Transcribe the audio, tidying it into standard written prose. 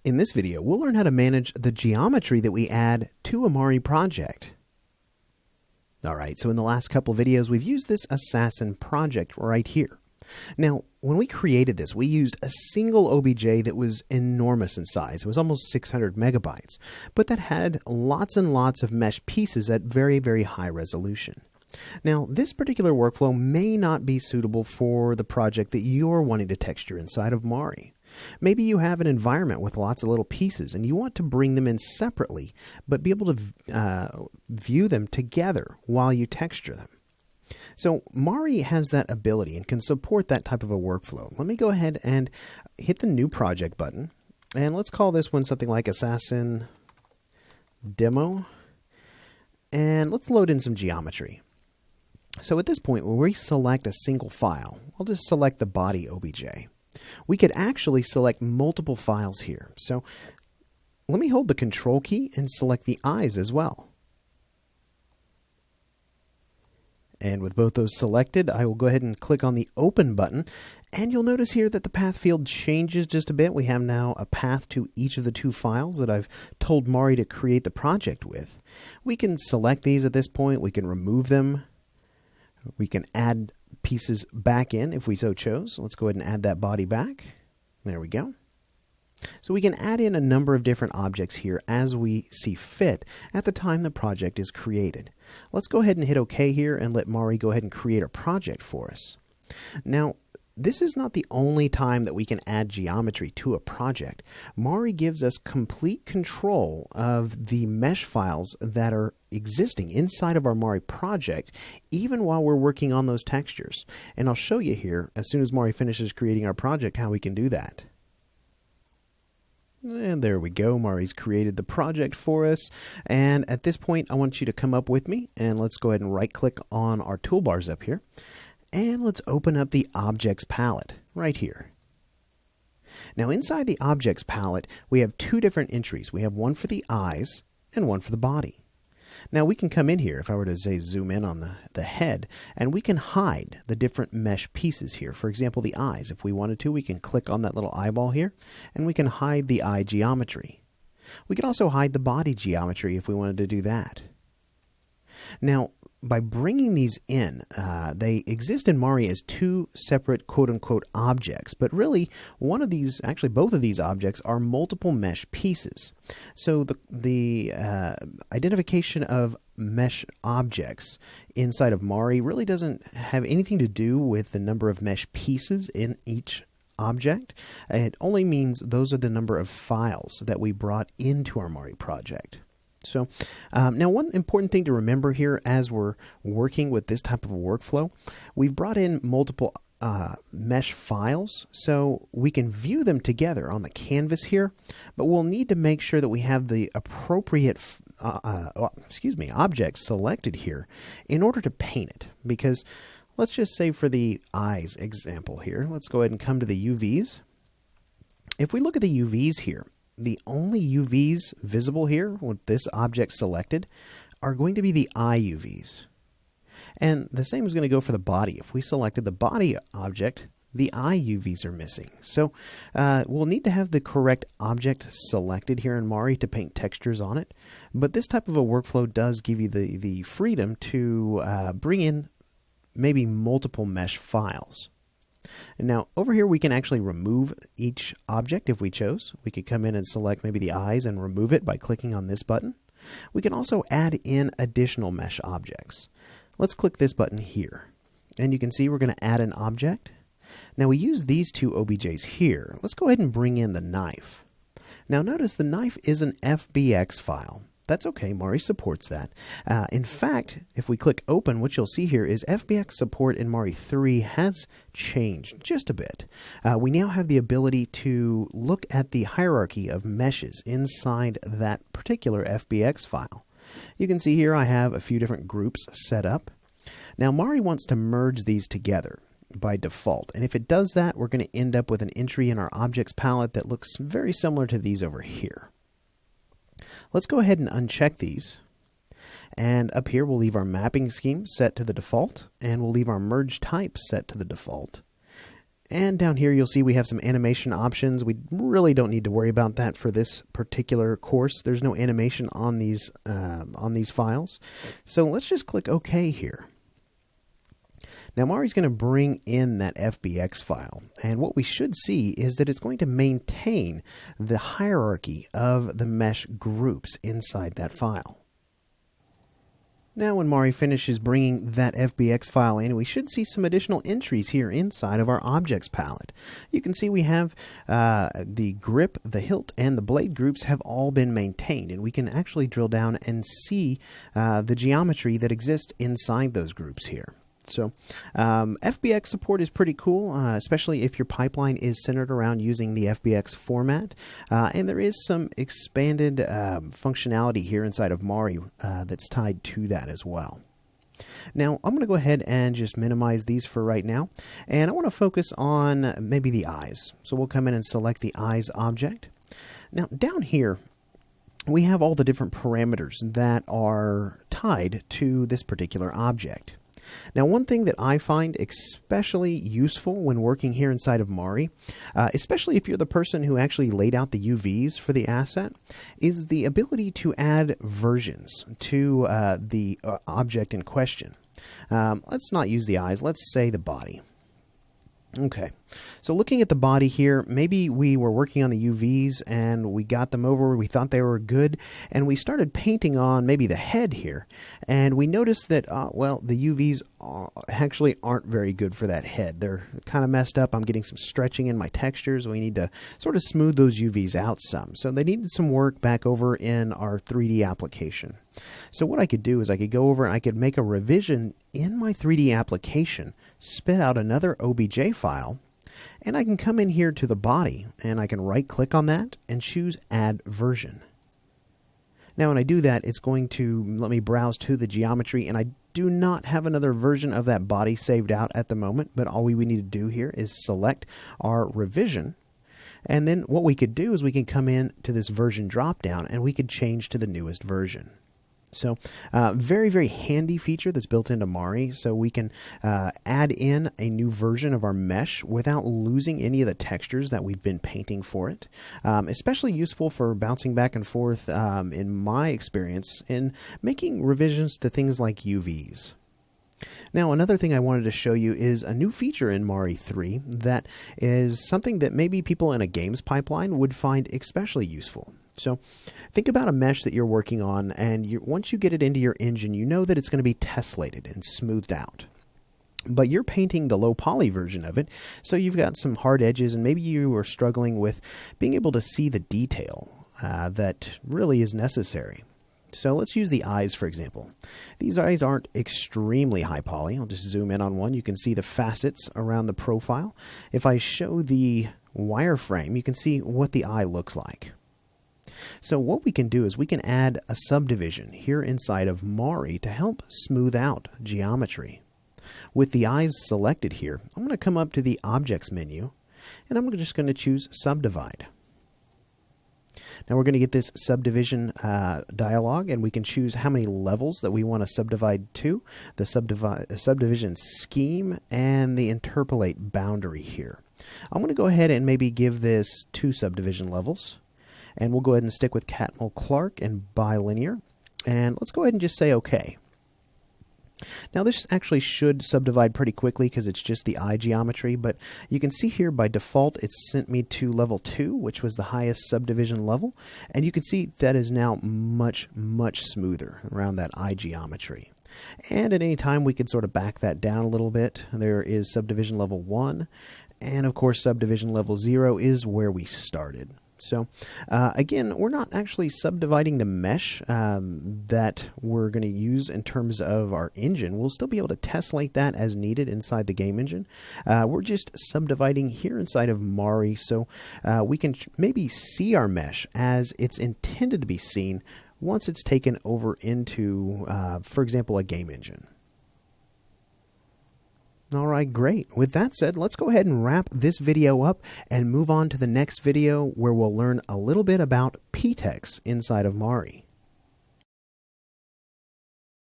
In this video, we'll learn how to manage the geometry that we add to a MARI project. Alright, so in the last couple videos, we've used this assassin project right here. Now, when we created this, we used a single OBJ that was enormous in size. It was almost 600 megabytes, but that had lots and lots of mesh pieces at very, very high resolution. Now, this particular workflow may not be suitable for the project that you're wanting to texture inside of MARI. Maybe you have an environment with lots of little pieces and you want to bring them in separately, but be able to view them together while you texture them. So MARI has that ability and can support that type of a workflow. Let me go ahead and hit the New Project button, and let's call this one something like Assassin Demo, and let's load in some geometry. So at this point, when we select a single file, I'll just select the body OBJ. We could actually select multiple files here. So let me hold the Control key and select the eyes as well. And with both those selected, I will go ahead and click on the Open button. And you'll notice here that the path field changes just a bit. We have now a path to each of the two files that I've told MARI to create the project with. We can select these at this point. We can remove them. We can add pieces back in if we so chose. Let's go ahead and add that body back. There we go. So we can add in a number of different objects here as we see fit at the time the project is created. Let's go ahead and hit OK here and let MARI go ahead and create a project for us. Now, this is not the only time that we can add geometry to a project. MARI gives us complete control of the mesh files that are existing inside of our MARI project, even while we're working on those textures. And I'll show you here, as soon as MARI finishes creating our project, how we can do that. And there we go. MARI's created the project for us. And at this point, I want you to come up with me, and let's go ahead and right-click on our toolbars up here. And let's open up the Objects palette right here. Now inside the Objects palette, we have two different entries. We have one for the eyes and one for the body. Now we can come in here, if I were to say zoom in on the head, and we can hide the different mesh pieces here. For example, the eyes. If we wanted to, we can click on that little eyeball here, and we can hide the eye geometry. We can also hide the body geometry if we wanted to do that. Now, by bringing these in, they exist in MARI as two separate quote-unquote objects, but really one of these, actually both of these objects are multiple mesh pieces. So the identification of mesh objects inside of MARI really doesn't have anything to do with the number of mesh pieces in each object. It only means those are the number of files that we brought into our MARI project. So now one important thing to remember here as we're working with this type of a workflow, we've brought in multiple mesh files so we can view them together on the canvas here, but we'll need to make sure that we have the appropriate object selected here in order to paint it. Because let's just say for the eyes example here, let's go ahead and come to the UVs. If we look at the UVs here, the only UVs visible here with this object selected are going to be the eye UVs. And the same is going to go for the body. If we selected the body object, the eye UVs are missing. So we'll need to have the correct object selected here in MARI to paint textures on it. But this type of a workflow does give you the freedom to bring in maybe multiple mesh files. And now over here we can actually remove each object if we chose. We could come in and select maybe the eyes and remove it by clicking on this button. We can also add in additional mesh objects. Let's click this button here. And you can see we're going to add an object. Now we use these two OBJs here. Let's go ahead and bring in the knife. Now notice the knife is an FBX file. That's okay, MARI supports that. In fact, if we click Open, what you'll see here is FBX support in MARI 3 has changed just a bit. We now have the ability to look at the hierarchy of meshes inside that particular FBX file. You can see here I have a few different groups set up. Now MARI wants to merge these together by default, and if it does that, we're going to end up with an entry in our Objects palette that looks very similar to these over here. Let's go ahead and uncheck these. And up here we'll leave our mapping scheme set to the default, and we'll leave our merge type set to the default. And down here you'll see we have some animation options. We really don't need to worry about that for this particular course. There's no animation on these files. So let's just click OK here. Now MARI's going to bring in that FBX file, and what we should see is that it's going to maintain the hierarchy of the mesh groups inside that file. Now when MARI finishes bringing that FBX file in, we should see some additional entries here inside of our objects palette. You can see we have the grip, the hilt, and the blade groups have all been maintained, and we can actually drill down and see the geometry that exists inside those groups here. So FBX support is pretty cool, especially if your pipeline is centered around using the FBX format. And there is some expanded functionality here inside of MARI that's tied to that as well. Now, I'm going to go ahead and just minimize these for right now. And I want to focus on maybe the eyes. So we'll come in and select the eyes object. Now, down here, we have all the different parameters that are tied to this particular object. Now, one thing that I find especially useful when working here inside of MARI, especially if you're the person who actually laid out the UVs for the asset, is the ability to add versions to the object in question. Let's not use the eyes. Let's say the body. Okay, so looking at the body here, maybe we were working on the UVs and we got them over, we thought they were good, and we started painting on maybe the head here, and we noticed that, well, the UVs actually aren't very good for that head. They're kind of messed up. I'm getting some stretching in my textures. We need to sort of smooth those UVs out some. So they needed some work back over in our 3D application. So what I could do is I could go over and I could make a revision in my 3D application, spit out another OBJ file, and I can come in here to the body and I can right click on that and choose Add Version. Now when I do that, it's going to let me browse to the geometry, and I do not have another version of that body saved out at the moment, but all we need to do here is select our revision. And then what we could do is we can come in to this version drop down and we could change to the newest version. So very, very handy feature that's built into MARI, so we can add in a new version of our mesh without losing any of the textures that we've been painting for it. Especially useful for bouncing back and forth, in my experience, in making revisions to things like UVs. Now, another thing I wanted to show you is a new feature in MARI 3 that is something that maybe people in a games pipeline would find especially useful. So think about a mesh that you're working on, and once you get it into your engine, you know that it's going to be tessellated and smoothed out. But you're painting the low poly version of it, so you've got some hard edges, and maybe you are struggling with being able to see the detail that really is necessary. So let's use the eyes, for example. These eyes aren't extremely high poly. I'll just zoom in on one. You can see the facets around the profile. If I show the wireframe, you can see what the eye looks like. So what we can do is we can add a subdivision here inside of MARI to help smooth out geometry. With the eyes selected here, I'm going to come up to the Objects menu, and I'm just going to choose Subdivide. Now we're going to get this subdivision dialog, and we can choose how many levels that we want to subdivide to, the subdivision scheme, and the interpolate boundary here. I'm going to go ahead and maybe give this 2 subdivision levels. And we'll go ahead and stick with Catmull-Clark and bilinear. And let's go ahead and just say OK. Now this actually should subdivide pretty quickly because it's just the eye geometry, but you can see here by default it's sent me to level 2, which was the highest subdivision level. And you can see that is now much, much smoother around that eye geometry. And at any time we could sort of back that down a little bit. There is subdivision level 1, and of course subdivision level 0 is where we started. So again, we're not actually subdividing the mesh that we're going to use in terms of our engine. We'll still be able to tessellate that as needed inside the game engine. We're just subdividing here inside of MARI, so we can maybe see our mesh as it's intended to be seen once it's taken over into, for example, a game engine. All right, great. With that said, let's go ahead and wrap this video up and move on to the next video where we'll learn a little bit about p-TEX inside of MARI.